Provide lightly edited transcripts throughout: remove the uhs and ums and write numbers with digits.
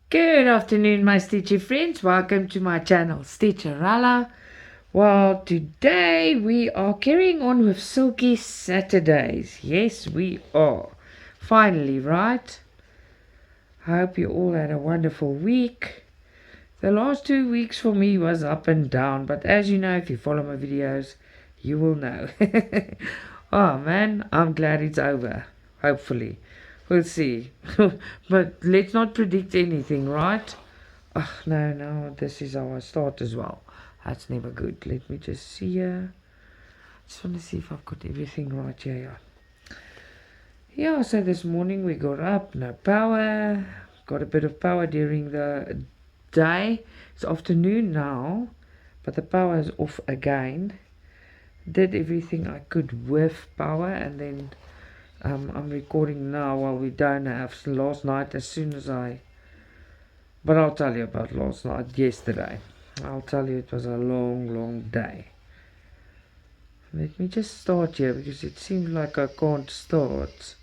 Good afternoon, my Stitchy friends. Welcome to my channel, Stitcha-Rella. Well, today we are carrying on with Silky Saturdays. Yes, we are. Finally, right? I hope you all had a wonderful week. The last 2 weeks for me was up and down, but as you know, if you follow my videos, you will know. Oh man, I'm glad it's over. Hopefully. We'll see. But let's not predict anything, right? Oh, no, this is how I start as well. That's never good. Let me just see here. Just want to see if I've got everything right here. Yeah, so this morning we got up, no power. Got a bit of power during the day. It's afternoon now, but the power is off again. Did everything I could with power, and then I'm recording now while we don't have. Last night, as soon as but I'll tell you about last night, yesterday. I'll tell you, it was a long day. Let me just start here because it seems like I can't start.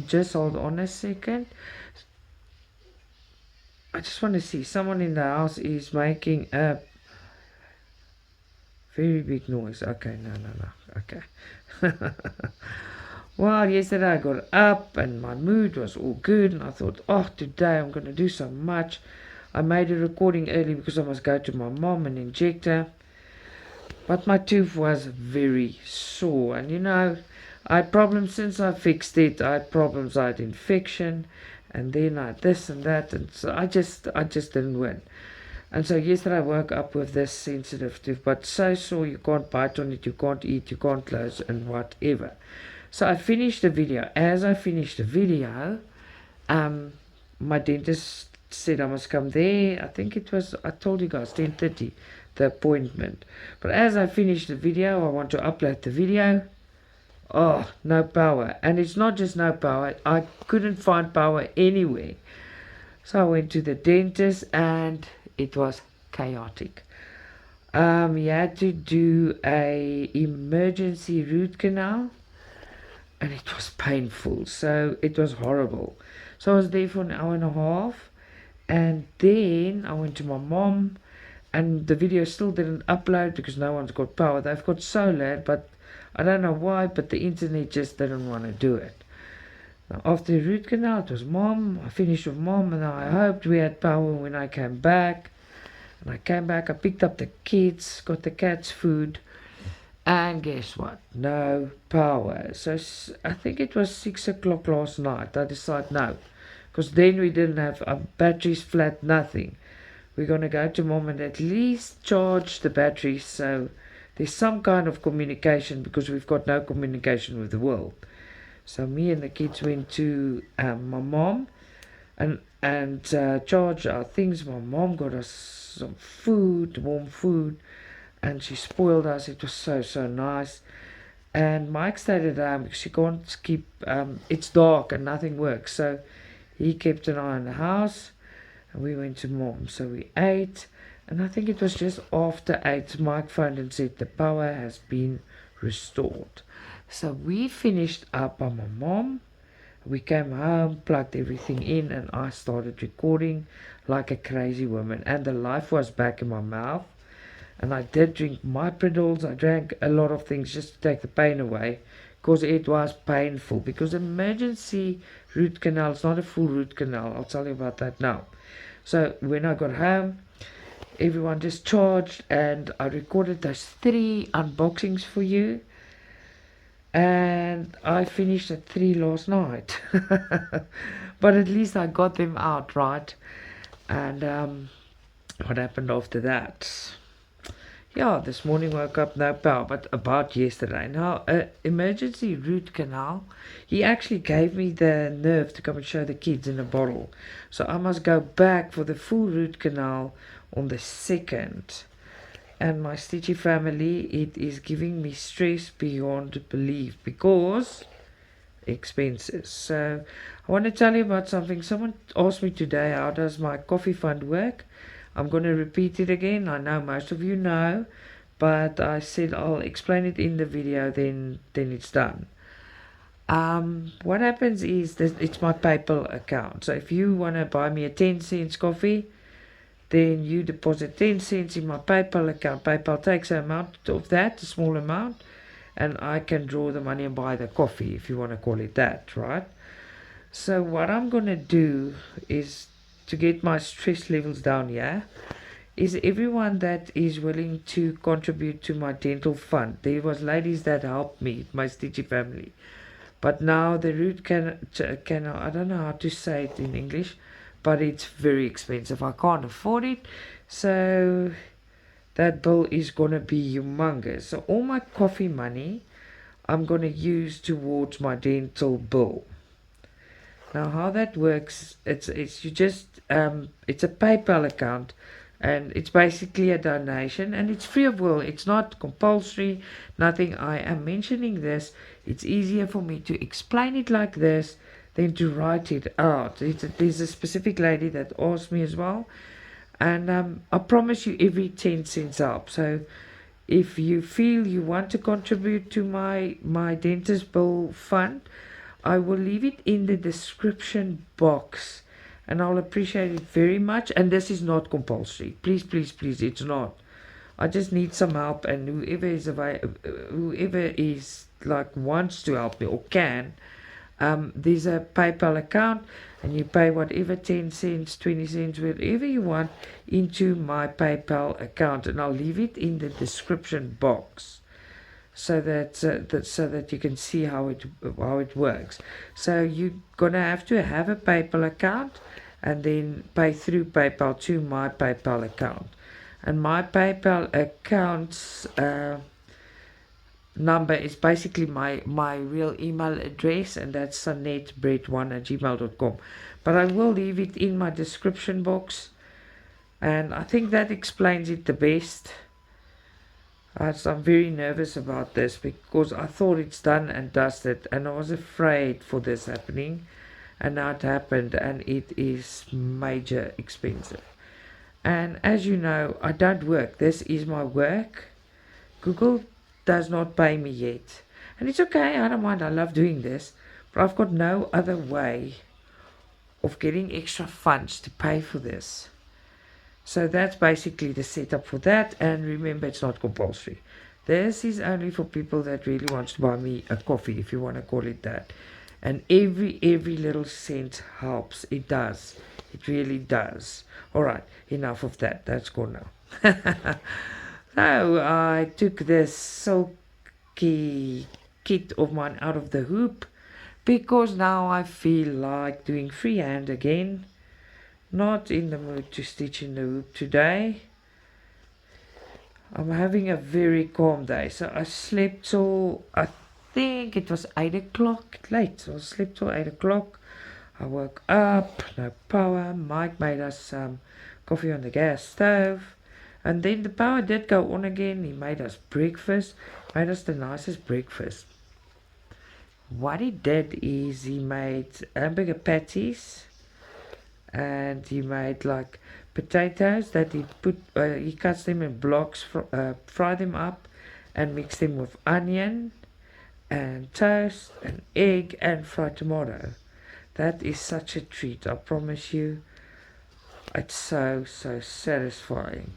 Just hold on a second. I just want to see, someone in the house is making a very big noise. Okay, no. Okay. Well, yesterday I got up and my mood was all good, and I thought, oh, today I'm going to do so much. I made a recording early because I must go to my mom and inject her. But my tooth was very sore, and you know, I had problems since I fixed it. I had problems, I had infection, and then I had this and that, and so I just didn't win. And so yesterday I woke up with this sensitive tooth, but so sore you can't bite on it, you can't eat, you can't close, and whatever. So I finished the video. As I finished the video, my dentist said I must come there. I think it was, I told you guys, 10:30, the appointment. But as I finished the video, I want to upload the video. Oh, no power. And it's not just no power. I couldn't find power anywhere. So I went to the dentist and it was chaotic. He had to do a emergency root canal, and it was painful, so it was horrible. So I was there for an hour and a half, and then I went to my mom, and the video still didn't upload because no one's got power. They've got solar, but I don't know why, but the internet just didn't want to do it. Now, after the root canal, it was mom. I finished with mom, and I hoped we had power when I came back. And I came back, I picked up the kids, got the cats food, and guess what? No power. So I think it was 6 o'clock last night. I decided no, because then we didn't have batteries flat, nothing. We're going to go to mom and at least charge the batteries so there's some kind of communication, because we've got no communication with the world. So me and the kids went to my mom and charged our things. My mom got us some food, warm food, and she spoiled us. It was so nice. And Mike stayed at home because he can't keep, it's dark and nothing works, so he kept an eye on the house, and we went to mom. So we ate, and I think it was just after 8 Mike phoned and said the power has been restored. So we finished up on my mom. We came home, plugged everything in, and I started recording like a crazy woman, and the life was back in my mouth. And I did drink Mypridals. I drank a lot of things just to take the pain away, because it was painful. Because emergency root canal is not a full root canal. I'll tell you about that now. So when I got home, everyone just charged, and I recorded those 3 unboxings for you. And I finished at 3 last night. But at least I got them out, right? And what happened after that? Yeah, this morning woke up, no power. But about yesterday, now, emergency root canal, he actually gave me the nerve to come and show the kids in a bottle. So I must go back for the full root canal on the 2nd. And my Stitchy family, it is giving me stress beyond belief because expenses. So I want to tell you about something. Someone asked me today, how does my coffee fund work? I'm going to repeat it again. I know most of you know, but I said I'll explain it in the video, then it's done. What happens is that it's my PayPal account. So if you want to buy me a 10 cents coffee, then you deposit 10 cents in my PayPal account. PayPal takes an amount of that, a small amount, and I can draw the money and buy the coffee, if you want to call it that, right? So what I'm going to do is, to get my stress levels down here, is everyone that is willing to contribute to my dental fund. There was ladies that helped me, my Stitchy family. But now the root can I don't know how to say it in English, but it's very expensive. I can't afford it. So that bill is going to be humongous. So all my coffee money I'm going to use towards my dental bill. Now how that works, it's you just it's a PayPal account, and it's basically a donation, and it's free of will. It's not compulsory, nothing. I am mentioning this, it's easier for me to explain it like this than to write it out. There's a specific lady that asked me as well, and I promise you every 10 cents up. So if you feel you want to contribute to my dentist bill fund, I will leave it in the description box, and I'll appreciate it very much. And this is not compulsory. Please, please, please, it's not. I just need some help, and whoever is like wants to help me or can, there's a PayPal account, and you pay whatever 10 cents, 20 cents, whatever you want into my PayPal account, and I'll leave it in the description box, so that you can see how it works. So you're gonna have a PayPal account, and then pay through PayPal to my PayPal account. And my PayPal account's number is basically my real email address, and that's sanetbread1@gmail.com. But I will leave it in my description box, and I think that explains it the best. So I'm very nervous about this, because I thought it's done and dusted, and I was afraid for this happening, and now it happened, and it is major expensive. And as you know, I don't work. This is my work. Google does not pay me yet, and it's okay. I don't mind. I love doing this, but I've got no other way of getting extra funds to pay for this. So that's basically the setup for that. And remember, it's not compulsory. This is only for people that really wants to buy me a coffee, if you want to call it that. And every little cent helps. It does. It really does. All right, enough of that. That's gone now. So I took this Silky kit of mine out of the hoop, because now I feel like doing freehand again. Not in the mood to stitch in the hoop today. I'm having a very calm day. So I slept till, I think it was 8 o'clock late. So I slept till 8 o'clock. I woke up, no power. Mike made us some coffee on the gas stove. And then the power did go on again. He made us breakfast. Made us the nicest breakfast. What he did is he made hamburger patties, and he made like potatoes that he cuts them in blocks, fry them up, and mix them with onion and toast and egg and fried tomato. That is such a treat, I promise you. It's so satisfying.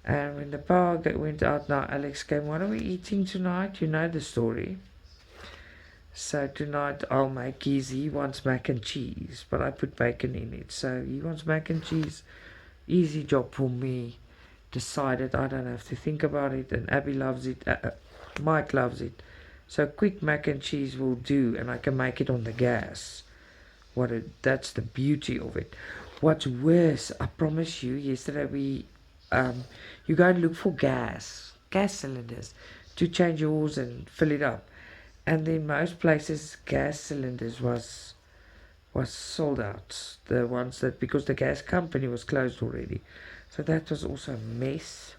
And when the power went out, now Alex came, what are we eating tonight? You know the story. So tonight I'll make he wants mac and cheese, but I put bacon in it. So he wants mac and cheese. Easy job for me. Decided, I don't have to think about it, and Abby loves it. Mike loves it. So quick mac and cheese will do, and I can make it on the gas. That's the beauty of it. What's worse, I promise you, yesterday you go and look for gas cylinders to change yours and fill it up. And in most places, gas cylinders was sold out. The ones that, because the gas company was closed already. So that was also a mess.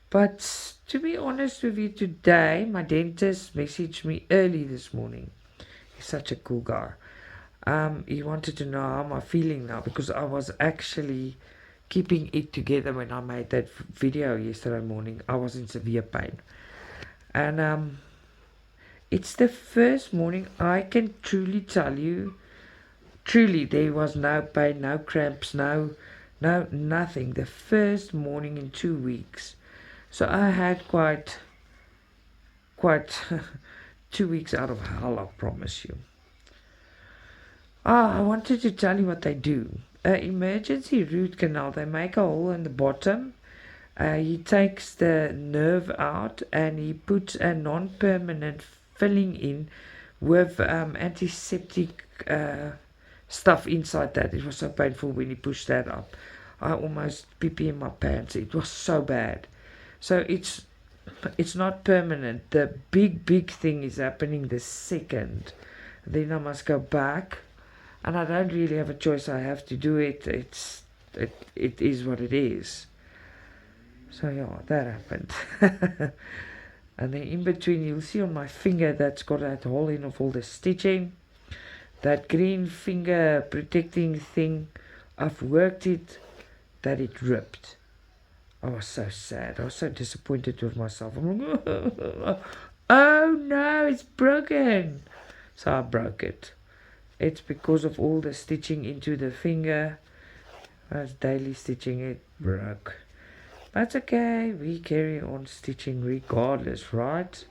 But to be honest with you, today my dentist messaged me early this morning. He's such a cool guy. He wanted to know how I'm feeling now, because I was actually keeping it together when I made that video yesterday morning. I was in severe pain, and It's the first morning I can truly tell you, truly there was no pain, no cramps, nothing. The first morning in 2 weeks. So I had quite 2 weeks out of hell, I promise you. I wanted to tell you what they do. Emergency root canal, they make a hole in the bottom. He takes the nerve out and he puts a non-permanent filling in with antiseptic stuff inside that. It was so painful when he pushed that up. I almost pee in my pants. It was so bad. So it's not permanent. The big thing is happening the second. Then I must go back, and I don't really have a choice. I have to do it. It is what it is. So yeah, that happened. And then in between, you'll see on my finger that's got that hole in of all the stitching. That green finger protecting thing, I've worked it that it ripped. I was so sad. I was so disappointed with myself. I'm like, oh no, it's broken. So I broke it. It's because of all the stitching into the finger. I was daily stitching, it broke. That's okay, we carry on stitching regardless, right?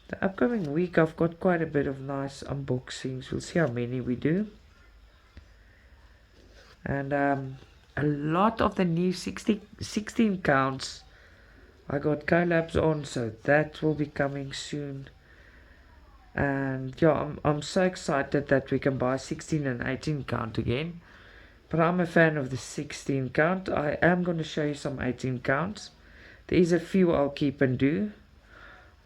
The upcoming week I've got quite a bit of nice unboxings. We'll see how many we do. And a lot of the new 16 counts I got collabs on, so that will be coming soon. And yeah, I'm so excited that we can buy 16 and 18 count again. But I'm a fan of the 16 count. I am going to show you some 18 counts. There is a few I'll keep and do.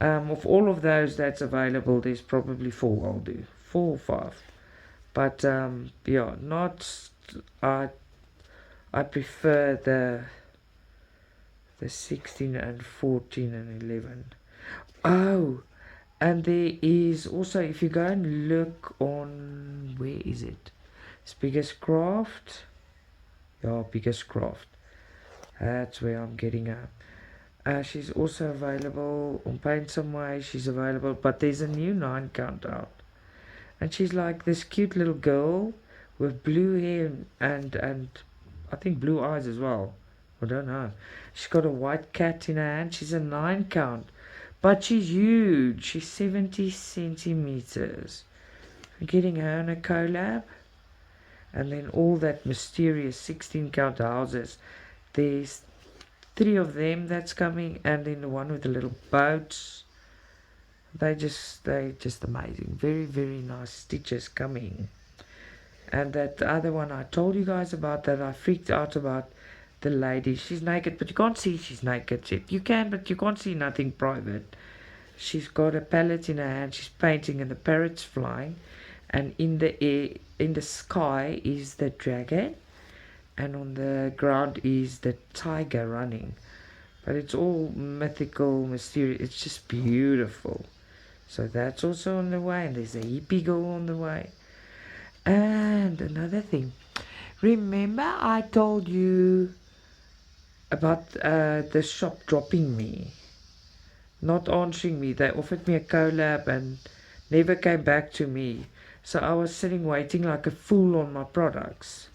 Of all of those that's available, there's probably 4 I'll do. 4 or 5. But yeah, not... I prefer the 16 and 14 and 11. Oh, and there is also, if you go and look on... Where is it? It's BIGGESTCRAFT. Yeah, BIGGESTCRAFT. That's where I'm getting her. She's also available on Paint Some Way. She's available, but there's a new 9 count out. And she's like this cute little girl with blue hair and I think blue eyes as well. I don't know. She's got a white cat in her hand. She's a 9 count. But she's huge. She's 70 centimeters. I'm getting her in a collab. And then all that mysterious 16 count houses. There's 3 of them that's coming, and then the one with the little boats. They just amazing. Very nice stitches coming. And that other one I told you guys about, that I freaked out about, the lady. She's naked, but you can't see she's naked. You can, but you can't see nothing private. She's got a palette in her hand. She's painting, and the parrot's flying. And in the air, in the sky is the dragon, and on the ground is the tiger running. But it's all mythical, mysterious. It's just beautiful. So that's also on the way, and there's a hippie girl on the way. And another thing, remember I told you about the shop dropping me, not answering me. They offered me a collab and never came back to me. So I was sitting waiting like a fool on my products.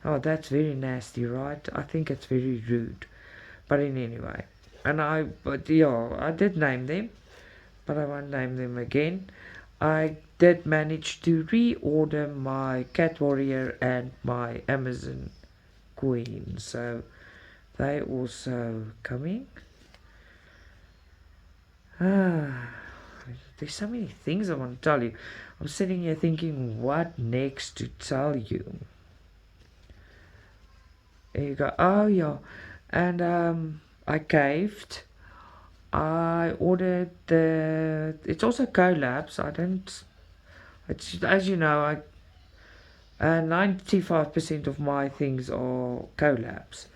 Oh, that's very nasty, right? I think it's very rude. But in any way. But yeah, I did name them. But I won't name them again. I did manage to reorder my Cat Warrior and my Amazon Queen. So they also coming. There's so many things I want to tell you. I'm sitting here thinking, what next to tell you? There you go. Oh yeah, and I caved. I ordered it's also collabs. It's, as you know, 95% of my things are collabs.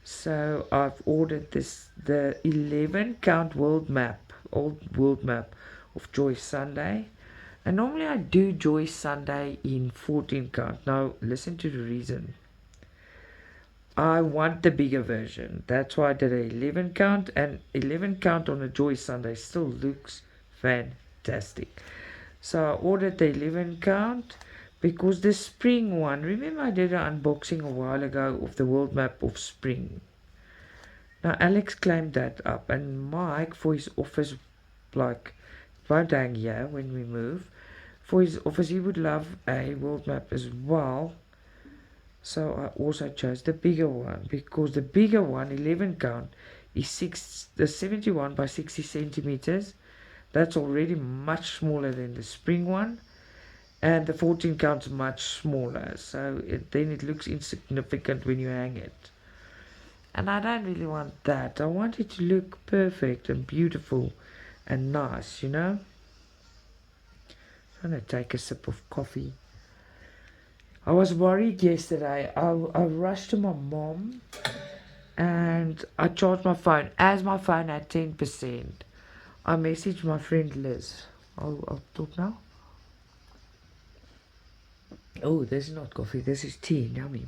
So I've ordered the 11 count world map of Joy Sunday. And normally I do Joy Sunday in 14 count. Now listen to the reason. I want the bigger version. That's why I did a 11 count, and 11 count on a Joy Sunday still looks fantastic. So I ordered the 11 count because the spring one, remember I did an unboxing a while ago of the world map of spring. Now Alex claimed that up, and Mike for his office, like, it won't hang here when we move. For his office he would love a world map as well. So I also chose the bigger one because the bigger one, 11 count, is 71 by 60 centimeters. That's already much smaller than the spring one, and the 14 count's much smaller, so then it looks insignificant when you hang it. And I don't really want that. I want it to look perfect and beautiful and nice, you know. I'm gonna take a sip of coffee. I was worried yesterday. I rushed to my mom and I charged my phone. As my phone had 10%, I messaged my friend Liz. I'll talk now. Oh, this is not coffee. This is tea. Yummy.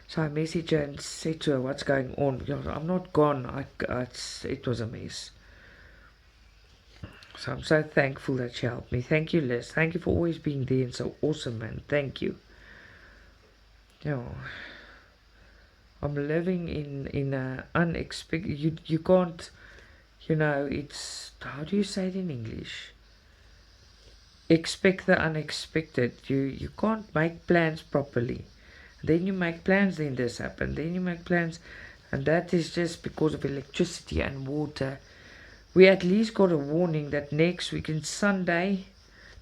So I messaged her and said to her what's going on. Because I'm not gone. It was a mess. So I'm so thankful that she helped me. Thank you, Liz. Thank you for always being there and so awesome, man. Thank you. I'm living in a unexpected. You can't. You know, it's, how do you say it in English? Expect the unexpected. You can't make plans properly. Then you make plans, then this happens. Then you make plans, and that is just because of electricity and water. We at least got a warning that next week, in Sunday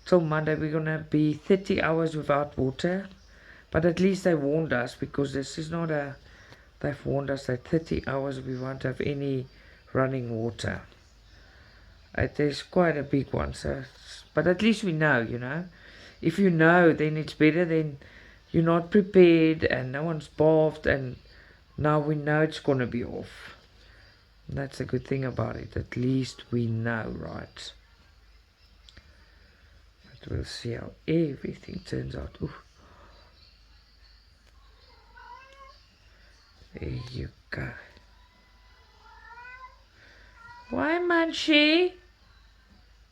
till Monday, we're gonna be 30 hours without water. But at least they warned us, because this is not a. They've warned us that 30 hours we won't have any running water. It is quite a big one, so. But at least we know, you know. If you know, then it's better than you're not prepared and no one's bathed, and now we know it's gonna be off. That's a good thing about it. At least we know, right? But we'll see how everything turns out. Ooh. There you go. Why, Munchie?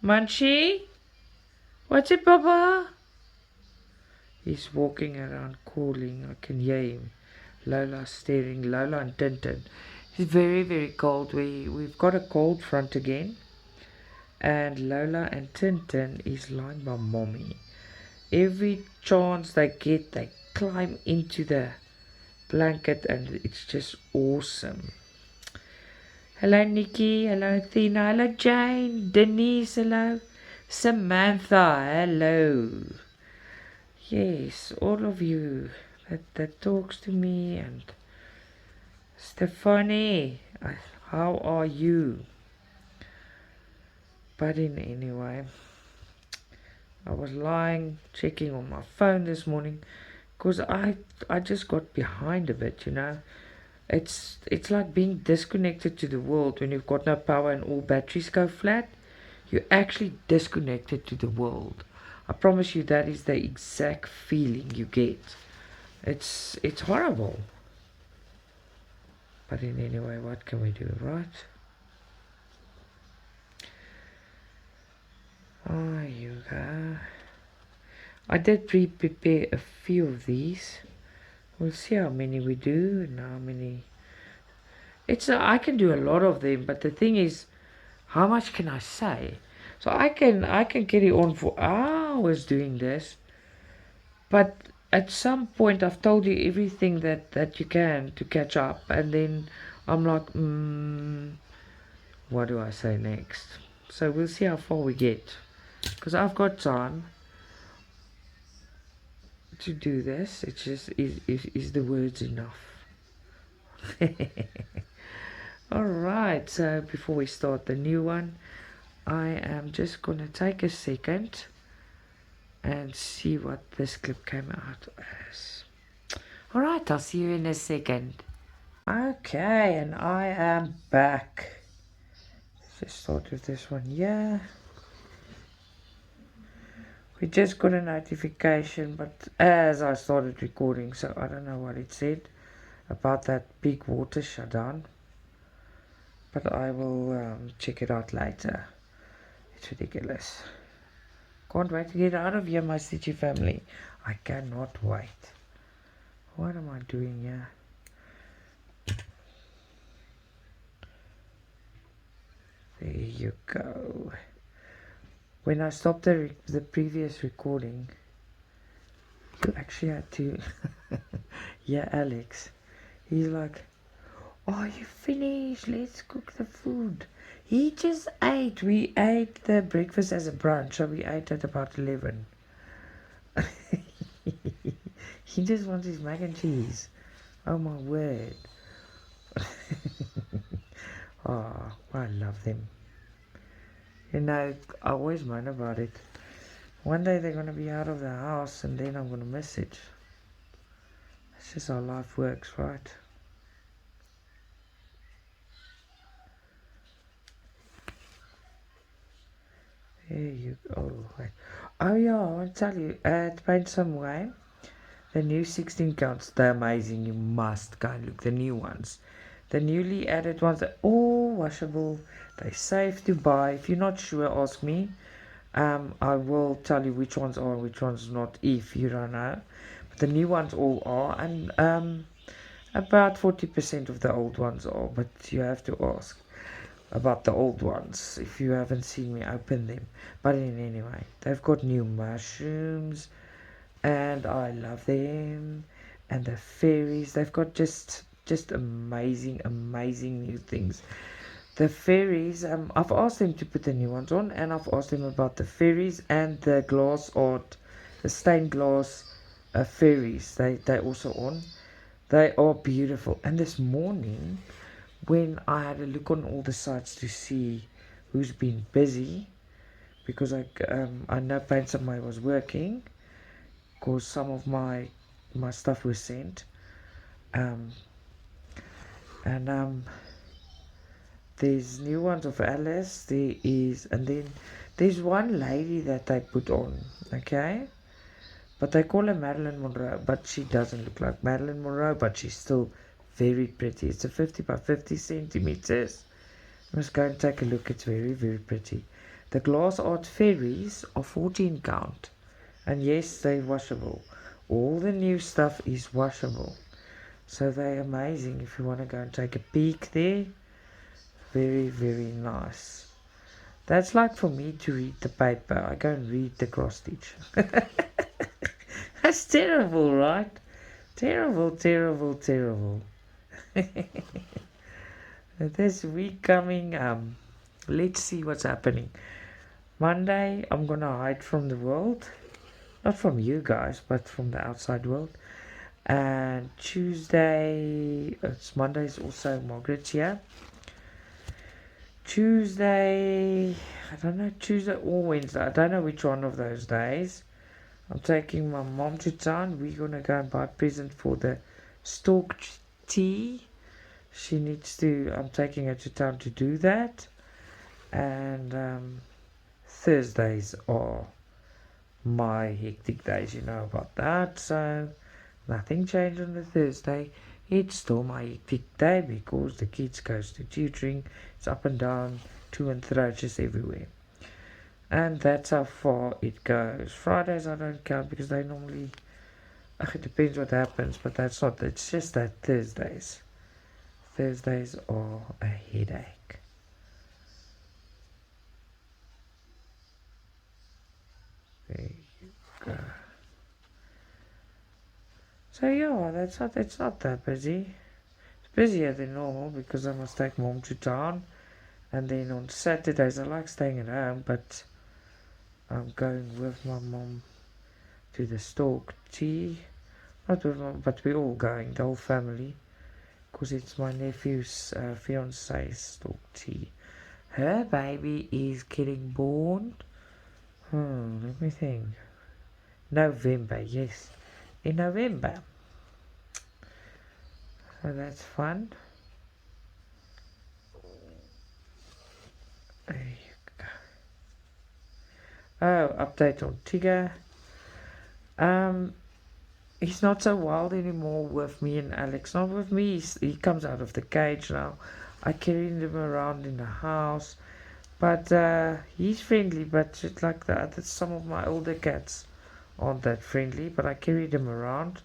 Munchie? What's it, Papa? He's walking around calling. I can hear him. Lola staring. Lola and Tintin. It's very, very cold. We've got a cold front again. And Lola and Tintin is lying by Mommy. Every chance they get, they climb into the blanket, and it's just awesome. Hello, Nikki. Hello, Athena. Hello, Jane. Denise. Hello. Samantha. Hello. Yes, all of you that talks to me. And Stephanie, how are you? But anyway, I was lying checking on my phone this morning, because I just got behind a bit, you know. It's like being disconnected to the world when you've got no power and all batteries go flat. You're actually disconnected to the world. I promise you, that is the exact feeling you get. It's horrible. But anyway, what can we do, right? Oh, you go. I did prepare a few of these. We'll see how many we do and how many. I can do a lot of them, but the thing is, how much can I say? So I can carry on for hours doing this, but at some point I've told you everything that you can to catch up, and then I'm like, what do I say next? So we'll see how far we get, because I've got time to do this. It's just, is the words enough? Alright, so before we start the new one, I am just gonna take a second and see what this clip came out as. Alright, I'll see you in a second. Okay, and I am back. Let's just start with this one. Yeah, we just got a notification, but as I started recording, so I don't know what it said about that big water shutdown, but I will check it out later. It's ridiculous. Can't wait to get out of here, my Stitchy family. I cannot wait. What am I doing here? There you go. When I stopped the previous recording, you actually had to... Yeah, Alex. He's like, "Are you finished? Let's cook the food." He just ate. We ate the breakfast as a brunch, so we ate at about 11. He just wants his mac and cheese. Oh my word. Oh, I love them. You know, I always moan about it. One day they're going to be out of the house and then I'm going to miss it. That's just how life works, right? There you go. Oh yeah, I want to tell you, to paint some way, the new 16 counts, they're amazing. You must go and look. The new ones. The newly added ones are all washable. They're safe to buy. If you're not sure, ask me. I will tell you which ones are and which ones not if you don't know. But the new ones all are, and about 40% of the old ones are, but you have to ask about the old ones if you haven't seen me open them. But anyway, they've got new mushrooms and I love them, and the fairies. They've got just amazing new things. The fairies, I've asked them to put the new ones on, and I've asked them about the fairies and the glass art, the stained glass fairies. They also on. They are beautiful. And this morning, when I had a look on all the sites to see who's been busy, because I know Paint Some Way was working, because some of my stuff was sent, and there's new ones of Alice. There is, and then there's one lady that they put on, okay, but they call her Marilyn Monroe, but she doesn't look like Marilyn Monroe, but she's still very pretty. It's a 50 by 50 centimeters. You must go and take a look. It's very pretty. The glass art fairies are 14 count, and yes, they're washable. All the new stuff is washable, so they're amazing. If you want to go and take a peek there, very nice. That's like for me to read the paper. I go and read the cross stitch. That's terrible, right? Terrible. This week coming, let's see what's happening. Monday, I'm gonna hide from the world. Not from you guys, but from the outside world. And Tuesday, it's Monday's also Margaret's here. Tuesday, I don't know, Tuesday or Wednesday. I don't know which one of those days. I'm taking my mom to town. We're gonna go and buy a present for the stalked tea. She needs to, I'm taking her to town to do that. And Thursdays are my hectic days, you know about that. So nothing changed on the Thursday. It's still my hectic day because the kids goes to tutoring. It's up and down, to and fro, just everywhere. And that's how far it goes. Fridays I don't count because they normally, it depends what happens, but that's not, it's just that Thursdays are a headache. There you go. So yeah, it's not that busy. It's busier than normal because I must take mom to town, and then on Saturdays I like staying at home, but I'm going with my mom to the stalk tea. Not with mom, but we're all going, the whole family, because it's my nephew's fiance's stalk tea. Her baby is getting born. Let me think. November, yes. In November. So that's fun. There you go. Oh, update on Tigger. He's not so wild anymore with me and Alex. Not with me. He comes out of the cage now. I carry him around in the house. But he's friendly, but it's like that. Some of my older cats aren't that friendly, but I carried him around.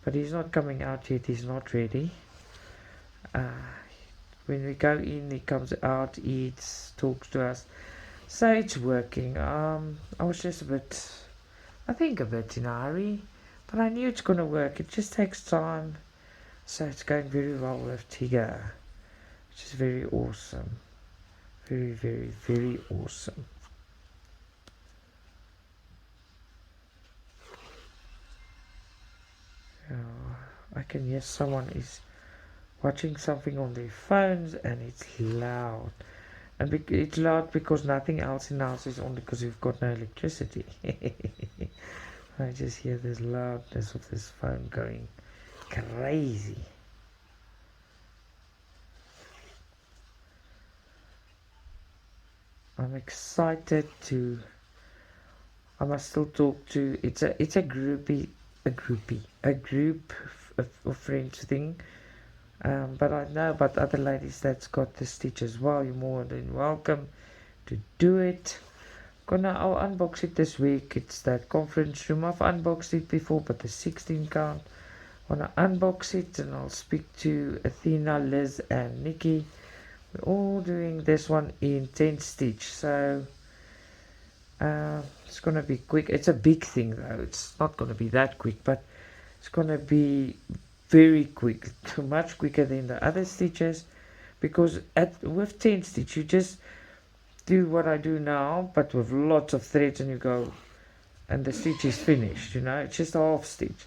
But he's not coming out yet. He's not ready. When we go in, he comes out, eats, talks to us. So it's working. I was just I think a bit in a hurry, but I knew it's gonna work. It just takes time. So it's going very well with Tigger, which is very awesome. Very, very, very awesome. I can hear someone is watching something on their phones, and it's loud. And it's loud because nothing else in the house is on because we've got no electricity. I just hear this loudness of this phone going crazy. I'm excited to. I must still talk to. It's a group of friends thing. But I know about other ladies that's got the Stitch as well. You're more than welcome to do it. I'll unbox it this week. It's that conference room. I've unboxed it before, but the 16 count. Wanna unbox it, and I'll speak to Athena, Liz, and Nikki. We're all doing this one in 10 stitch, so it's gonna be quick. It's a big thing though. It's not gonna be that quick, but it's gonna be very quick, much quicker than the other stitches, because with 10 stitch you just do what I do now, but with lots of threads, and you go, and the stitch is finished. It's just a half stitch,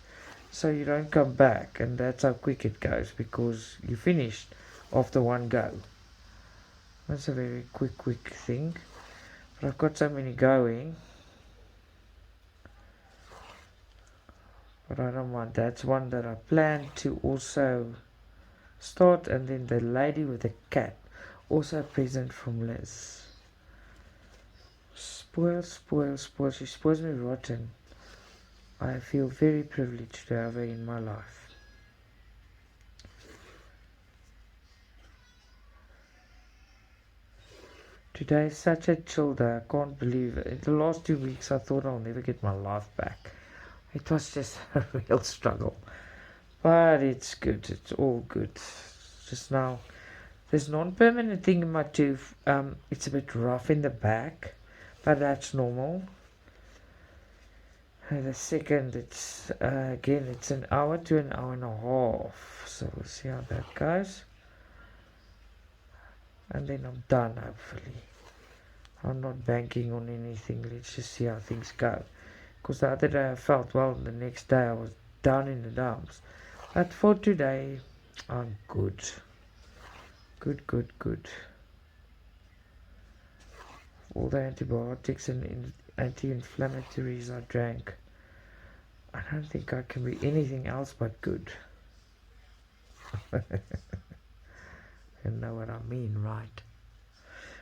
so you don't come back, and that's how quick it goes because you finished after one go. That's a very quick thing, but I've got so many going, but I don't mind. That's one that I plan to also start. And then the lady with the cat, also a present from Liz. Spoil. She spoils me rotten. I feel very privileged to have her in my life. Today is such a chill day. I can't believe it. In the last 2 weeks I thought I'll never get my life back. It was just a real struggle. But it's good. It's all good. Just now, this non-permanent thing in my tooth, it's a bit rough in the back, but that's normal. And the second, it's again, it's an hour to an hour and a half. So we'll see how that goes. And then I'm done, hopefully. I'm not banking on anything. Let's just see how things go. Because the other day I felt well, and the next day I was down in the dumps. But for today, I'm good. Good. All the antibiotics and anti-inflammatories I drank, I don't think I can be anything else but good. You know what I mean, right?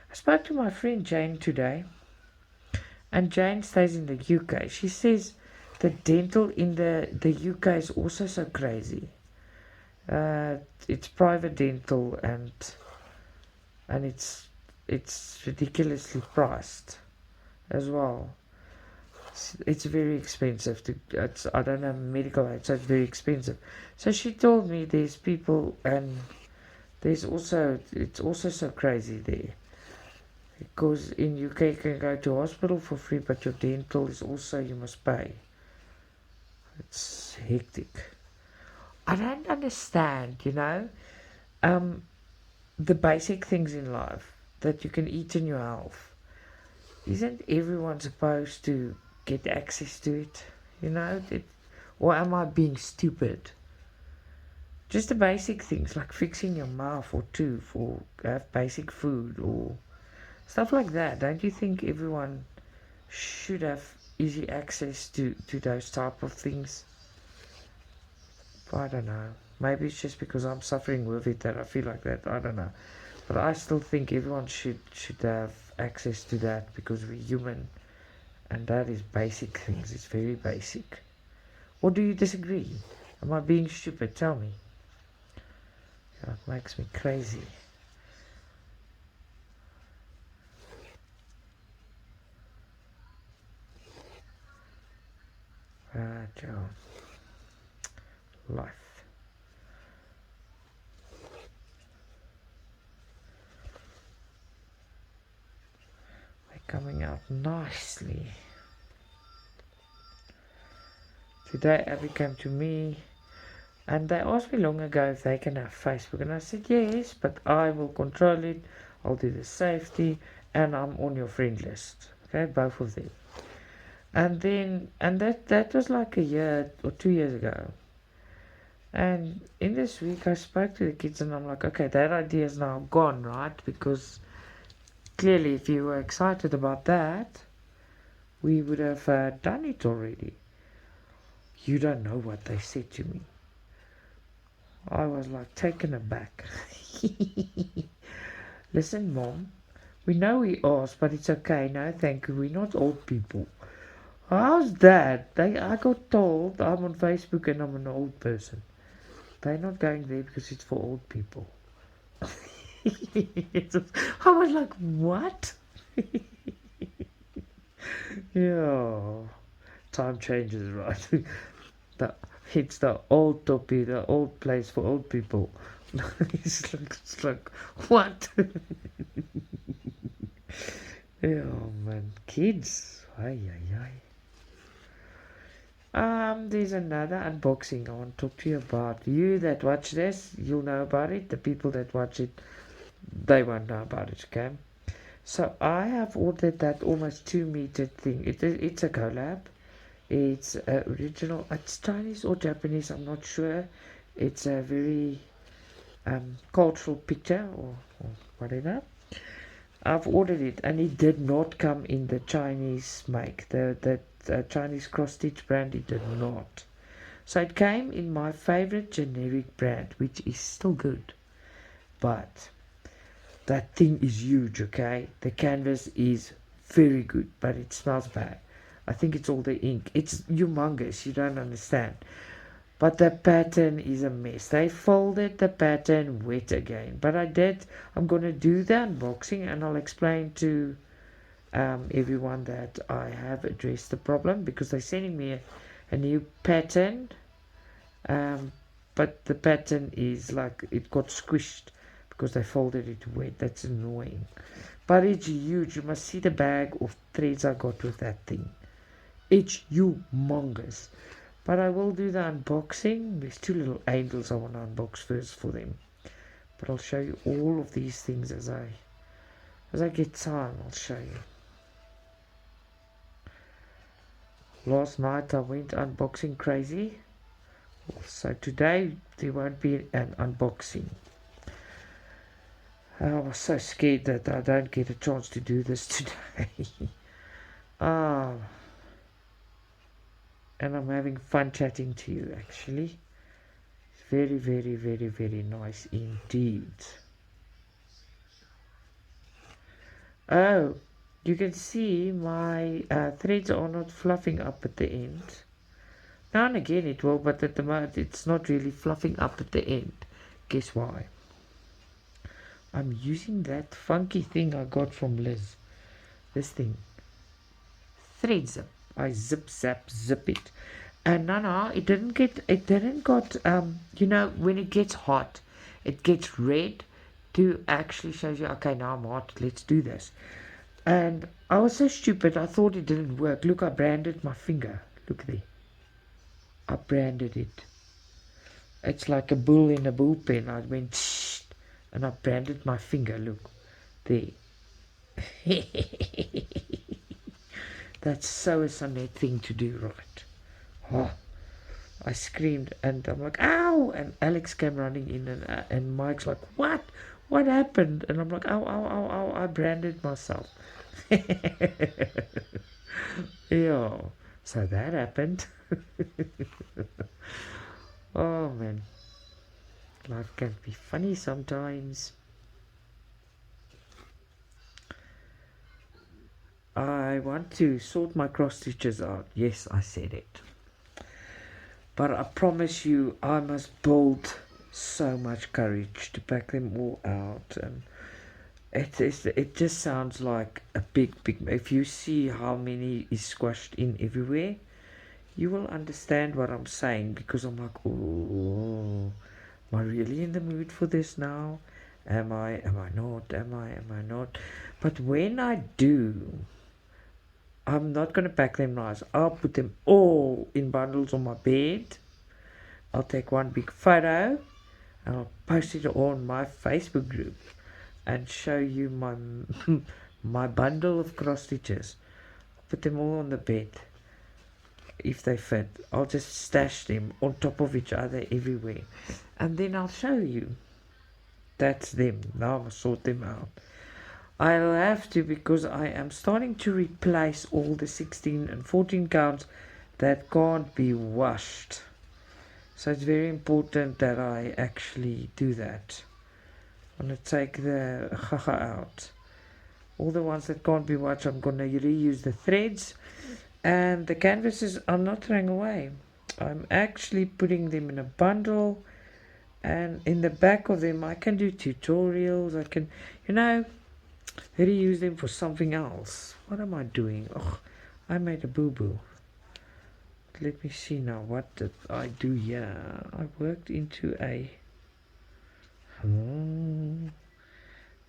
I spoke to my friend Jane today, and Jane stays in the UK. She says the dental in the UK is also so crazy. It's private dental, and it's ridiculously priced as well. It's very expensive I don't have medical aid, so it's very expensive. So she told me there's people, and it's also so crazy there, because in UK you can go to hospital for free, but your dental is also, you must pay. It's hectic. I don't understand, the basic things in life that you can eat in your health. Isn't everyone supposed to get access to it? Or am I being stupid? Just the basic things like fixing your mouth or tooth, or have basic food or stuff like that. Don't you think everyone should have easy access to those type of things? I don't know. Maybe it's just because I'm suffering with it that I feel like that. I don't know. But I still think everyone should have access to that, because we're human, and that is basic things. It's very basic. Or do you disagree? Am I being stupid? Tell me. It makes me crazy. coming out nicely. Today Abby came to me and they asked me long ago if they can have Facebook, and I said yes, but I will control it, I'll do the safety, and I'm on your friend list. Okay, both of them. And then that was like a year or 2 years ago. And in this week I spoke to the kids and I'm like, okay, that idea is now gone, right? Because clearly if you were excited about that, we would have done it already. You don't know what they said to me. I was like taken aback. Listen, Mom, we know we asked, but it's okay. No, thank you. We're not old people. How's that? I got told I'm on Facebook and I'm an old person. They're not going there because it's for old people. I was like, what? Yeah. Time changes, right? It's the old toppy, the old place for old people. it's like what? Yeah, man, kids. Ay, ay, ay. There's another unboxing I want to talk to you about. You that watch this, you'll know about it. The people that watch it, they won't know about it, okay? So I have ordered that almost 2 meter thing. It's a collab. It's original. It's Chinese or Japanese, I'm not sure. It's a very cultural picture or whatever. I've ordered it and it did not come in the Chinese make. The Chinese cross stitch brand, it did not. So it came in my favorite generic brand, which is still good. But that thing is huge, okay? The canvas is very good, but it smells bad. I think it's all the ink. It's humongous, you don't understand. But the pattern is a mess. They folded the pattern wet again. But I'm going to do the unboxing and I'll explain to everyone that I have addressed the problem because they're sending me a new pattern. But the pattern is like it got squished because they folded it wet. That's annoying. But it's huge. You must see the bag of threads I got with that thing. It's humongous. But I will do the unboxing. There's 2 little angels I want to unbox first for them. But I'll show you all of these things as I get time. I'll show you. Last night I went unboxing crazy. So today there won't be an unboxing. I was so scared that I don't get a chance to do this today. And I'm having fun chatting to you actually. It's very, very, very, very nice indeed. Oh, you can see my threads are not fluffing up at the end. Now and again it will, but at the moment it's not really fluffing up at the end. Guess why? I'm using that funky thing I got from Liz. This thing. Thread zip. I zip it. And no, it didn't got, you know, when it gets hot, it gets red to actually show you, okay, now I'm hot, let's do this. And I was so stupid, I thought it didn't work. Look, I branded my finger. Look there. I branded it. It's like a bull in a bullpen. I went, shh, and I branded my finger. Look, there. That's so a Sanet thing to do, right? Oh, I screamed and I'm like, ow! And Alex came running in and Mike's like, what? What happened? And I'm like, ow, ow, ow, ow, I branded myself. Yeah, so that happened. Oh man, life can be funny sometimes. I want to sort my cross stitches out. Yes, I said it. But I promise you, I must build so much courage to pack them all out. And it just sounds like a big. If you see how many is squashed in everywhere, you will understand what I'm saying. Because I'm like, oh, am I really in the mood for this now? Am I not? Am I not? But when I do, I'm not going to pack them nice. I'll put them all in bundles on my bed. I'll take one big photo and I'll post it on my Facebook group and show you my my bundle of cross stitches. Put them all on the bed. If they fit, I'll just stash them on top of each other everywhere, and then I'll show you. That's them. Now I'll sort them out. I'll have to, because I am starting to replace all the 16 and 14 counts that can't be washed. So it's very important that I actually do that. I'm going to take the gaga out. All the ones that can't be washed, I'm going to reuse the threads. And the canvases I'm not throwing away. I'm actually putting them in a bundle. And in the back of them I can do tutorials. I can, reuse them for something else. What am I doing? Oh, I made a boo-boo. Let me see now. What did I do here? I worked into a...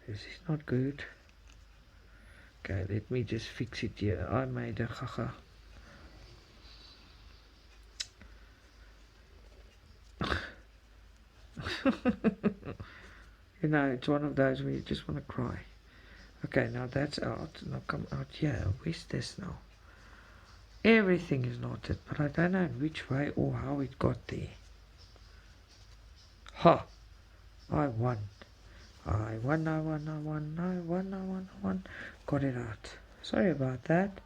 this is not good. Okay, let me just fix it here. I made a gaga. It's one of those where you just want to cry. Okay, now that's out. Now come out here. Where's this now? Everything is knotted, but I don't know which way or how it got there. Ha! I won. I won. Got it out. Sorry about that.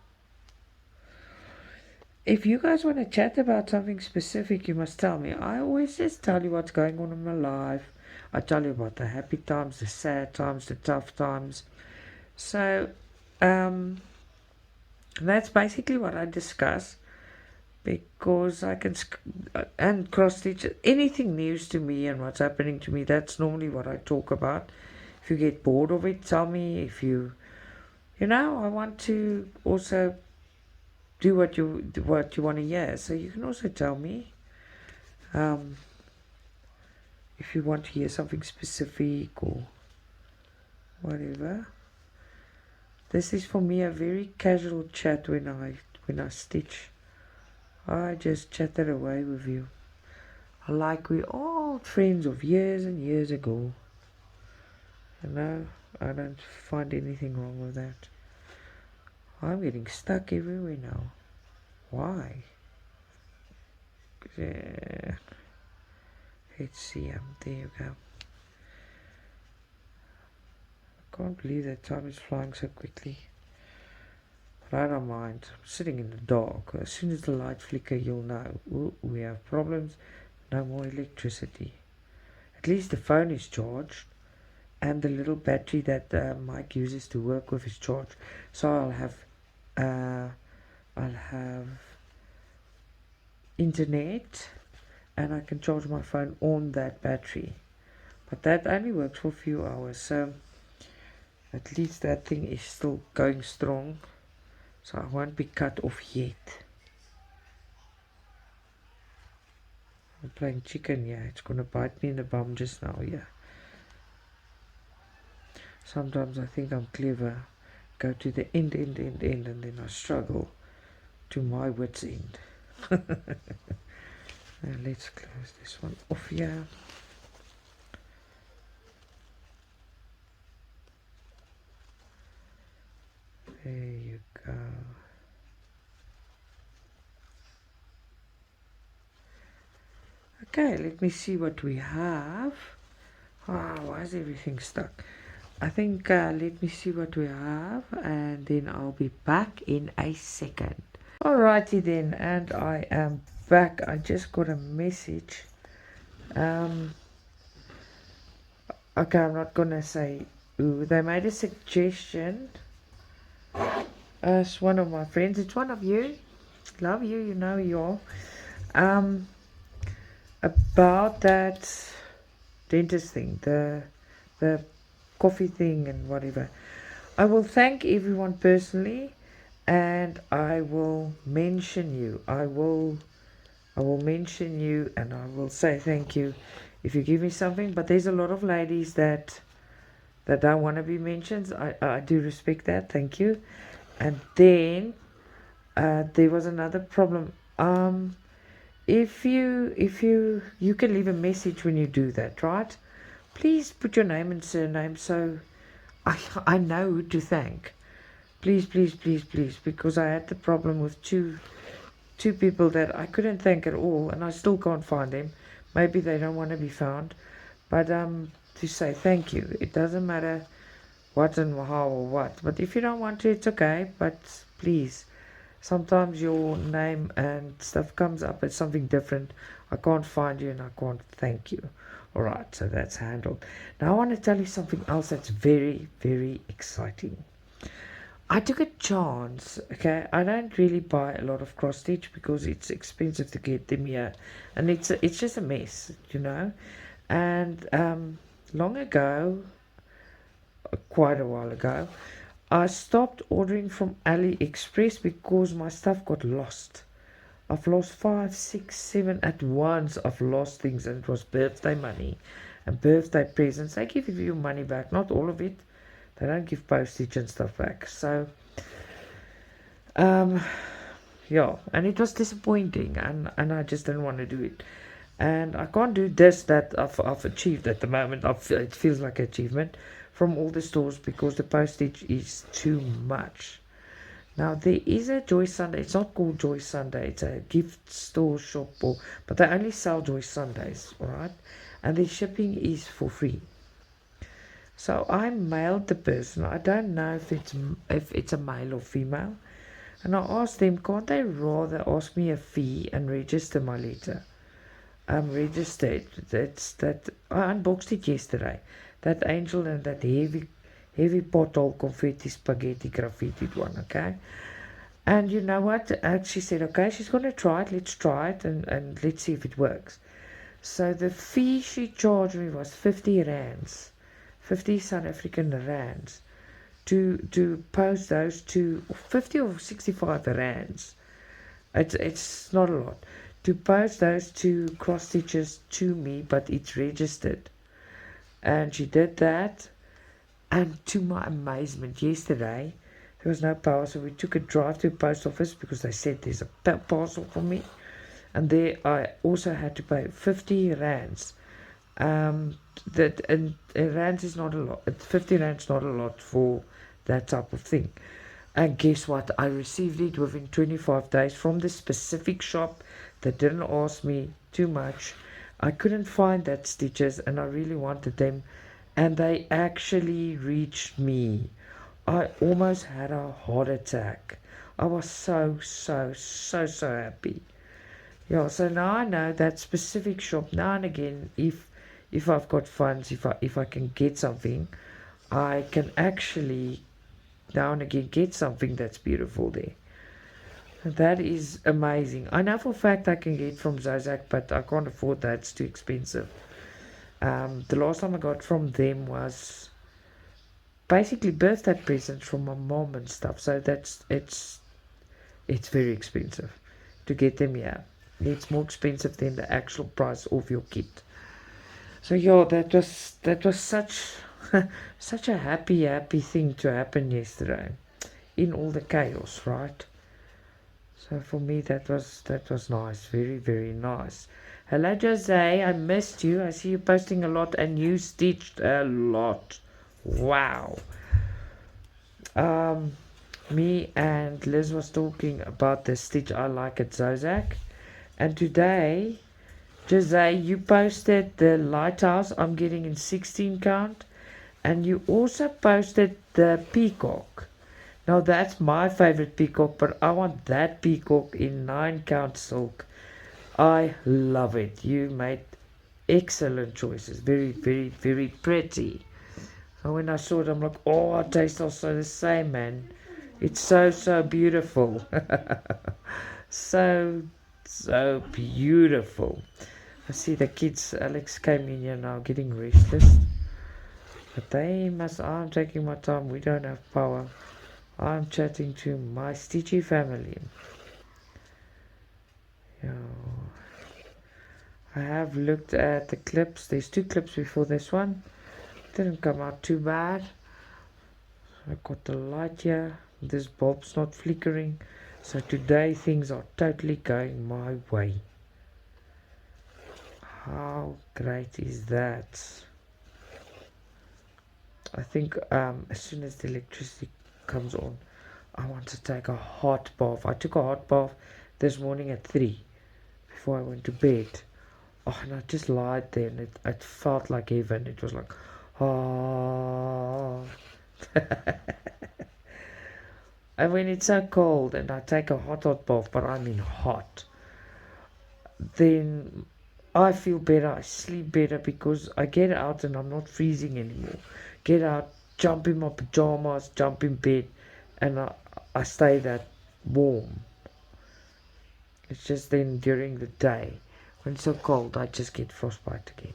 If you guys want to chat about something specific, you must tell me. I always just tell you what's going on in my life. I tell you about the happy times, the sad times, the tough times. So, that's basically what I discuss, because I can, and cross stitch, anything news to me and what's happening to me, that's normally what I talk about. If you get bored of it, tell me. If I want to also do what you want to hear, so you can also tell me. If you want to hear something specific or whatever. This is for me a very casual chat when I stitch. I just chatted away with you, like we're old friends of years and years ago. I don't find anything wrong with that. I'm getting stuck everywhere now. Why? Yeah. Let's see. There you go. I can't believe that time is flying so quickly. But I don't mind. I'm sitting in the dark. As soon as the light flicker, you'll know. Ooh, we have problems. No more electricity. At least the phone is charged, and the little battery that Mike uses to work with is charged. So I'll have internet, and I can charge my phone on that battery. But that only works for a few hours, so at least that thing is still going strong, so I won't be cut off yet. I'm playing chicken, yeah. It's gonna bite me in the bum just now, yeah. Sometimes I think I'm clever. Go to the end, and then I struggle to my wit's end. Now let's close this one off here. There you go. Okay, let me see what we have. Why is everything stuck? I think let me see what we have, and then I'll be back in a second. Alrighty then, and I am back. I just got a message. Okay, I'm not gonna say who. They made a suggestion. It's one of my friends. It's one of you. Love you. You know you are. About that dentist thing, the coffee thing and whatever. I will thank everyone personally, and I will mention you. I will mention you, and I will say thank you if you give me something. But there's a lot of ladies that don't want to be mentioned. I do respect that. Thank you. And then there was another problem. If you can leave a message when you do that, right? Please put your name and surname so I know who to thank. Please, please, please, please, because I had the problem with two people that I couldn't thank at all, and I still can't find them. Maybe they don't want to be found, but to say thank you. It doesn't matter what and how or what. But if you don't want to, it's okay. But please, sometimes your name and stuff comes up as something different. I can't find you and I can't thank you. Alright, so that's handled. Now I want to tell you something else that's very, very exciting. I took a chance, okay? I don't really buy a lot of cross stitch because it's expensive to get them here. And it's just a mess, you know? And long ago, quite a while ago, I stopped ordering from AliExpress because my stuff got lost. I've lost 5, 6, 7 at once. I've lost things, and it was birthday money and birthday presents. They give you money back, not all of it. They don't give postage and stuff back. So, yeah, and it was disappointing, and I just didn't want to do it. And I can't do this that I've achieved at the moment. It feels like an achievement from all the stores because the postage is too much. Now there is a Joy Sunday. It's not called Joy Sunday. It's a gift store shop, but they only sell Joy Sundays, all right? And the shipping is for free. So I mailed the person. I don't know if it's a male or female, and I asked them, can't they rather ask me a fee and register my letter? Register it. That I unboxed it yesterday. That angel and that heavy pothole confetti spaghetti graffitied one, okay? And you know what? And she said, okay, she's going to try it. Let's try it and let's see if it works. So the fee she charged me was 50 rands, 50 South African rands, to post those to 50 or 65 rands. It's not a lot. To post those two cross stitches to me, but it's registered. And she did that. And to my amazement, yesterday, there was no power, so we took a drive to the post office because they said there's a parcel for me. And there I also had to pay 50 rands. And rands is not a lot. 50 rands not a lot for that type of thing. And guess what? I received it within 25 days from the specific shop that didn't ask me too much. I couldn't find that stitches and I really wanted them. And they actually reached me. I almost had a heart attack. I was so happy. Yeah, so now I know that specific shop. Now and again, if I've got funds, if I can get something, I can actually now and again get something that's beautiful there. That is amazing. I know for a fact I can get from Zozak, but I can't afford that. It's too expensive. The last time I got from them was basically birthday presents from my mom and stuff. So it's very expensive to get them here. It's more expensive than the actual price of your kit. So yeah, that was such such a happy thing to happen yesterday in all the chaos, right? So for me that was nice, very nice. Hello Jose, I missed you. I see you posting a lot and you stitched a lot. Wow. Me and Liz was talking about the stitch I like at Zozak, and today Jose, you posted the lighthouse I'm getting in 16 count, and you also posted the peacock. Now that's my favorite peacock, but I want that peacock in 9 count silk. I love it. You made excellent choices. Very pretty. And when I saw it, I'm like, oh, our tastes are so the same, man. It's so beautiful. So beautiful. I see the kids. Alex came in here now getting restless. But I'm taking my time. We don't have power. I'm chatting to my Stitchy family. Yeah. I have looked at the clips. There's 2 clips before this one. Didn't come out too bad. I got the light here. This bulb's not flickering. So today things are totally going my way. How great is that? I think as soon as the electricity comes on, I want to take a hot bath. I took a hot bath this morning at 3 before I went to bed. Oh, and I just lied there and it felt like heaven. It was like, oh. And when it's so cold and I take a hot bath, but I mean hot, then I feel better, I sleep better because I get out and I'm not freezing anymore. Get out, jump in my pajamas, jump in bed, and I stay that warm. It's just then during the day, when it's so cold, I just get frostbite again.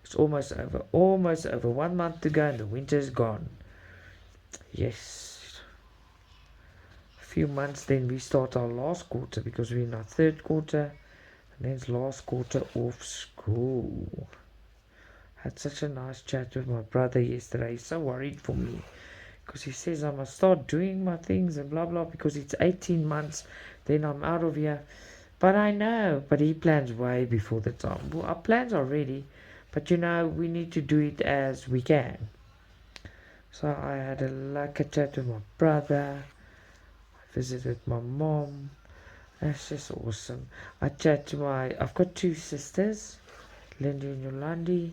It's almost over, almost over. 1 month to go and the winter's gone. Yes. A few months then we start our last quarter because we're in our third quarter. And then it's last quarter of school. Had such a nice chat with my brother yesterday. He's so worried for me because he says I must start doing my things and blah blah because it's 18 months, then I'm out of here. But I know, but he plans way before the time. Well, our plans are ready, but you know, we need to do it as we can. So I had a lucky chat with my brother. I visited my mom. That's just awesome. I've got 2 sisters, Lindy and Yolandi.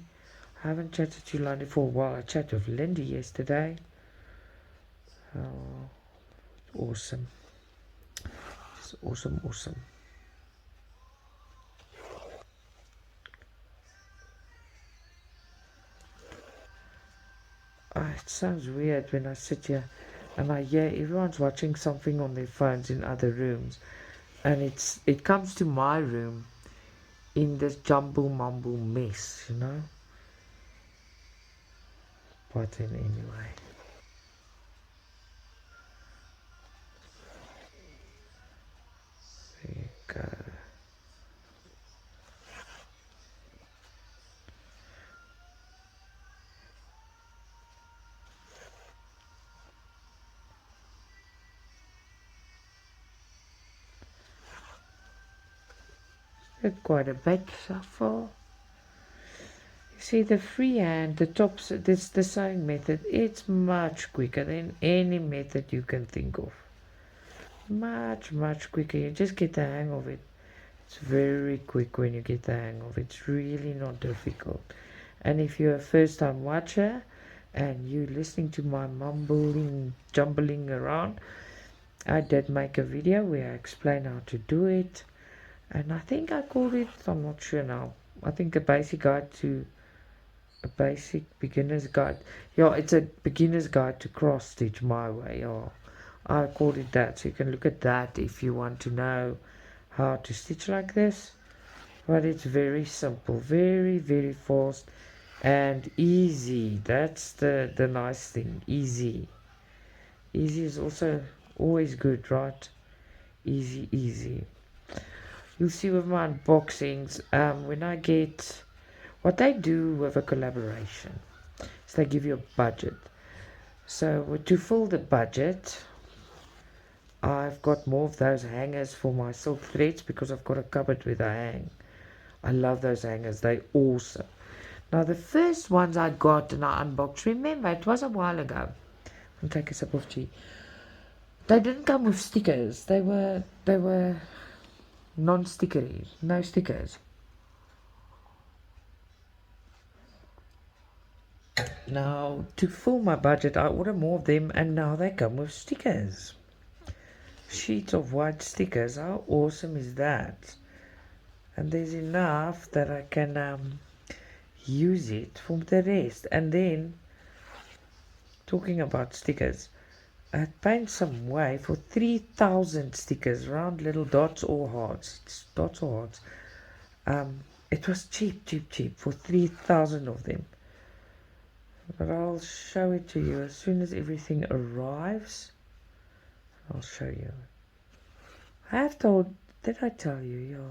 I haven't chatted to Yolandi for a while. I chatted with Lindy yesterday. Oh, awesome. Just awesome. It sounds weird when I sit here and I hear everyone's watching something on their phones in other rooms. And it comes to my room in this jumble mumble mess, you know. But then anyway. There you go. Did quite a bit so far. You see the freehand, this the sewing method, it's much quicker than any method you can think of. Much quicker. You just get the hang of it. It's very quick when you get the hang of it. It's really not difficult. And if you're a first time watcher and you're listening to my mumbling, jumbling around, I did make a video where I explain how to do it. And I think I called it, I'm not sure now, I think a basic beginner's guide. Yeah, it's a beginner's guide to cross stitch my way. Yeah, I called it that. So you can look at that if you want to know how to stitch like this. But it's very simple, very fast and easy. That's the nice thing. Easy is also always good, right? Easy. You'll see with my unboxings, when I get what they do with a collaboration is they give you a budget. So to fill the budget, I've got more of those hangers for my silk threads because I've got a cupboard where they hang. I love those hangers, they're awesome. Now the first ones I got and I unboxed, remember it was a while ago. I'll take a sip of tea. They didn't come with stickers. They were non-stickery, no stickers. Now, to fill my budget, I ordered more of them, and now they come with stickers. Sheets of white stickers. How awesome is that? And there's enough that I can use it for the rest. And then, talking about stickers, I paid some way for 3,000 stickers, round little dots or hearts. It's dots or hearts. It was cheap for 3,000 of them. But I'll show it to you as soon as everything arrives. I'll show you. I have told, did I tell you?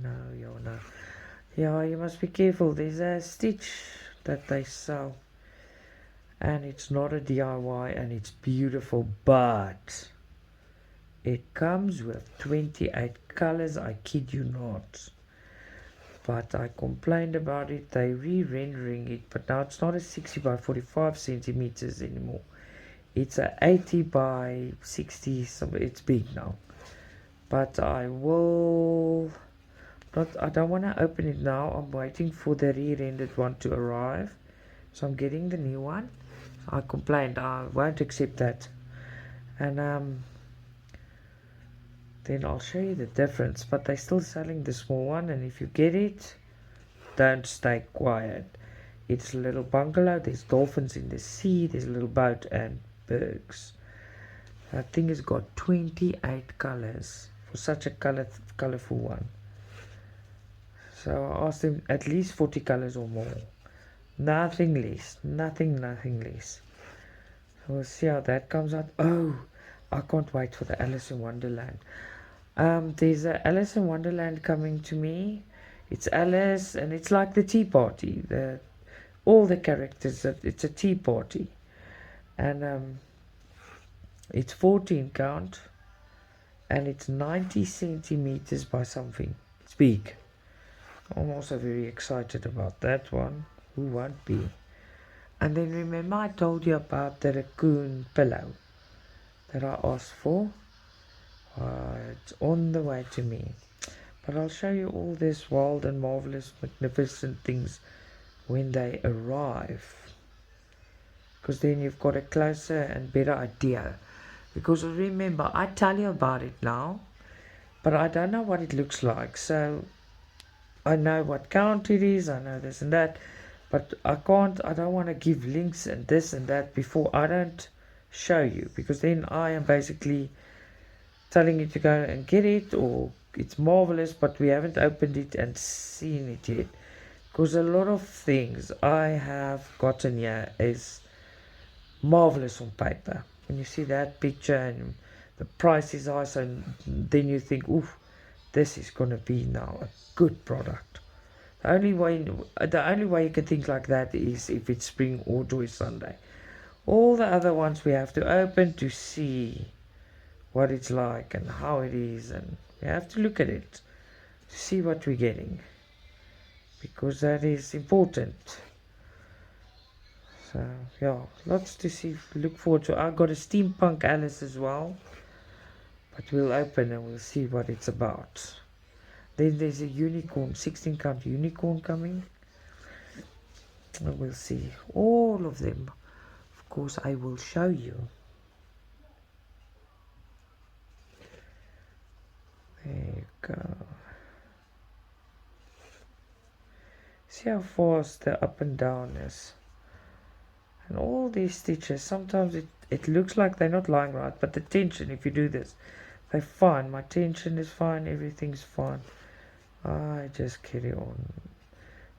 No. Yeah, you must be careful. There's a stitch that they sell. And it's not a DIY and it's beautiful, but It comes with 28 colors, I kid you not. But I complained about it, they re-rendering it, but now it's not a 60 by 45 centimeters anymore. It's a 80 by 60, so it's big now. But I will not, I don't want to open it now. I'm waiting for the re-rendered one to arrive. So I'm getting the new one. I complained, I won't accept that. And then I'll show you the difference. But they're still selling the small one, and if you get it, don't stay quiet. It's a little bungalow, there's dolphins in the sea, there's a little boat and birds. That thing has got 28 colors for such a colorful one. So I asked them at least 40 colors or more. Nothing less, nothing less. So we'll see how that comes out. Oh, I can't wait for the Alice in Wonderland. There's a Alice in Wonderland coming to me. It's Alice, and it's like the tea party. All the characters, it's a tea party. And it's 14 count, and it's 90 centimeters by something. It's big. I'm also very excited about that one. Who won't be? And then remember I told you about the raccoon pillow that I asked for? It's on the way to me. But I'll show you all this wild and marvelous, magnificent things when they arrive. Because then you've got a closer and better idea. Because remember, I tell you about it now, but I don't know what it looks like. So I know what count it is, I know this and that, but I don't want to give links and this and that before I don't show you, because then I am basically telling you to go and get it, or it's marvelous, but we haven't opened it and seen it yet. Because a lot of things I have gotten here is marvelous on paper. When you see that picture and the price is high, so then you think, oof, this is going to be now a good product. The only way you can think like that is if it's Spring or Joy Sunday. All the other ones we have to open to see what it's like and how it is, and we have to look at it to see what we're getting, because that is important. So yeah, lots to see, look forward to. I got a steampunk Alice as well, but we'll open and we'll see what it's about. Then there's a unicorn, 16 count unicorn coming, and we'll see all of them. Of course I will show you. There you go. See how fast the up and down is. And all these stitches, sometimes it looks like they're not lying right, but the tension, if you do this, they're fine. My tension is fine, everything's fine. I just carry on.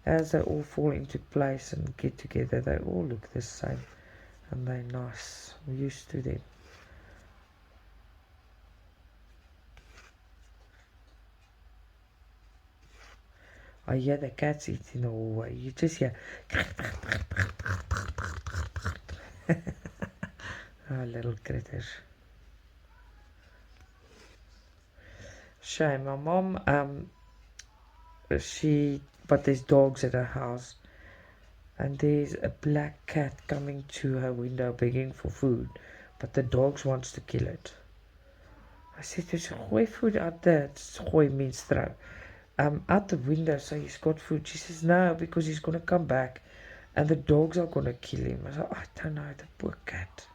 As they all fall into place and get together, they all look the same. And they're nice. I'm used to them. I hear the cats eat in the hallway. You just hear. Oh, little critters. Shame. My mom, but there's dogs at her house. And there's a black cat coming to her window begging for food. But the dogs wants to kill it. I said, there's gooi food out there. Gooi means throw. Out the window, so he's got food. She says, no, because he's going to come back and the dogs are going to kill him. I said, I don't know, the poor cat.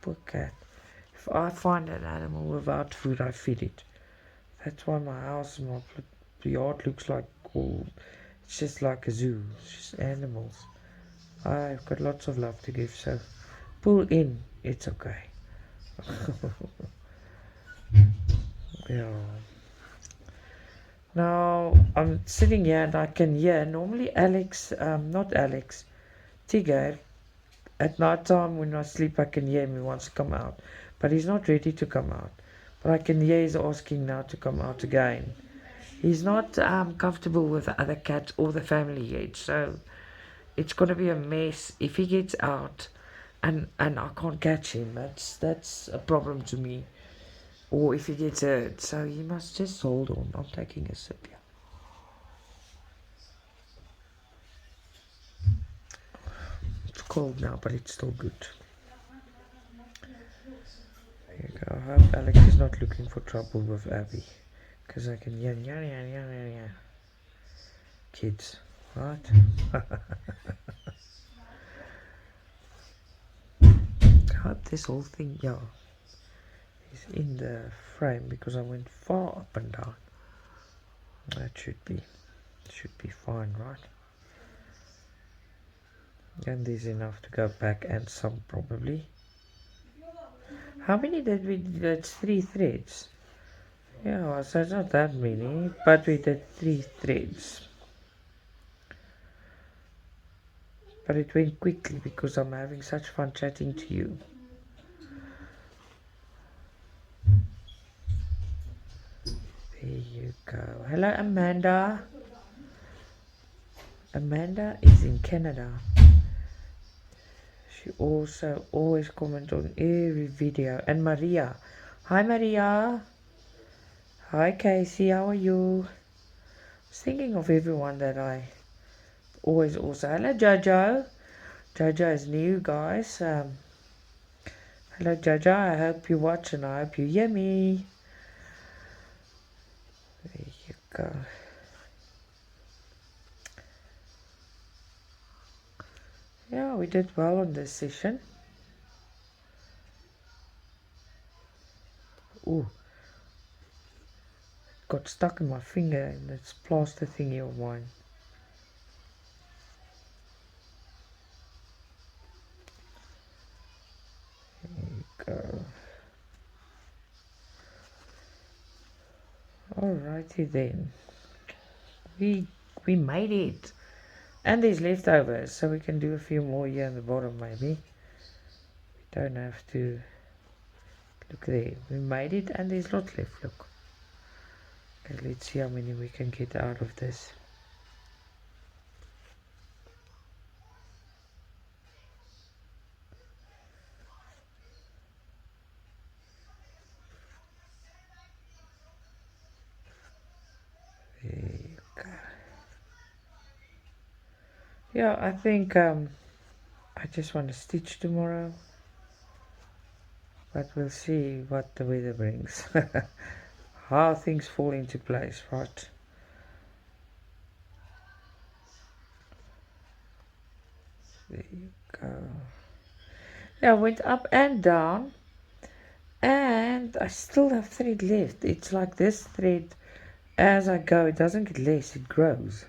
Poor cat. If I find an animal without food, I feed it. That's why my house, my yard looks like, it's just like a zoo. It's just animals. I've got lots of love to give, so pull in, it's okay. Yeah. Now I'm sitting here and I can hear, normally Tigger, at night time when I sleep I can hear him, he wants to come out, but he's not ready to come out. But I can hear he's asking now to come out again. He's not comfortable with the other cats or the family yet, so it's going to be a mess if he gets out and I can't catch him. That's a problem to me. or if he gets hurt. So you must just hold on. I'm taking a sip here. It's cold now, but it's still good. There you go. I hope Alex is not looking for trouble with Abby, because I can yeah. Kids, right? I hope this whole thing, yeah, is in the frame, because I went far up and down. That should be fine, right? And there's enough to go back, and some probably. How many did we do? That's 3 threads. Yeah, so it's not that many, but we did 3 threads. But it went quickly because I'm having such fun chatting to you. There you go. Hello, Amanda. Amanda is in Canada. She also always comments on every video. And Maria. Hi, Maria. Hi, Casey. How are you? I was thinking of everyone that I always also. Hello, Jojo. Jojo is new, guys. Hello, Jojo. I hope you watch and I hope you hear me. There you go. Yeah, we did well on this session. Ooh, got stuck in my finger in this plaster thingy of mine. There you go. Alrighty then. We made it. And there's leftovers, so we can do a few more here on the bottom maybe. We don't have to look there. We made it and there's lots left, look. Okay, let's see how many we can get out of this. There you go. Yeah, I think I just want to stitch tomorrow. But we'll see what the weather brings. How things fall into place, right? There you go. Yeah, I went up and down. And I still have thread left. It's like this thread, as I go, it doesn't get less, it grows.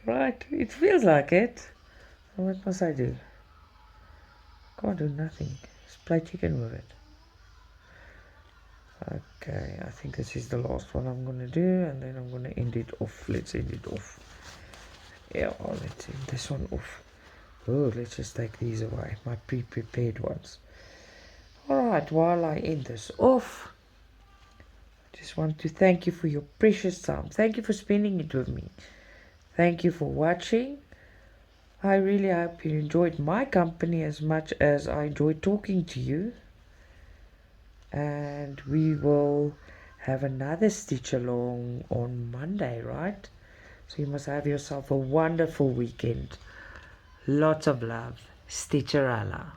Right, it feels like it. So what must I do? Can't do nothing. Just play chicken with it. Okay, I think this is the last one I'm going to do, and then I'm going to end it off. Let's end it off. Yeah, let's end this one off. Oh, let's just take these away, my pre-prepared ones. Alright, while I end this off, I just want to thank you for your precious time. Thank you for spending it with me. Thank you for watching. I really hope you enjoyed my company as much as I enjoyed talking to you. And we will have another stitch along on Monday, right? So you must have yourself a wonderful weekend. Lots of love. Stitcha-Rella.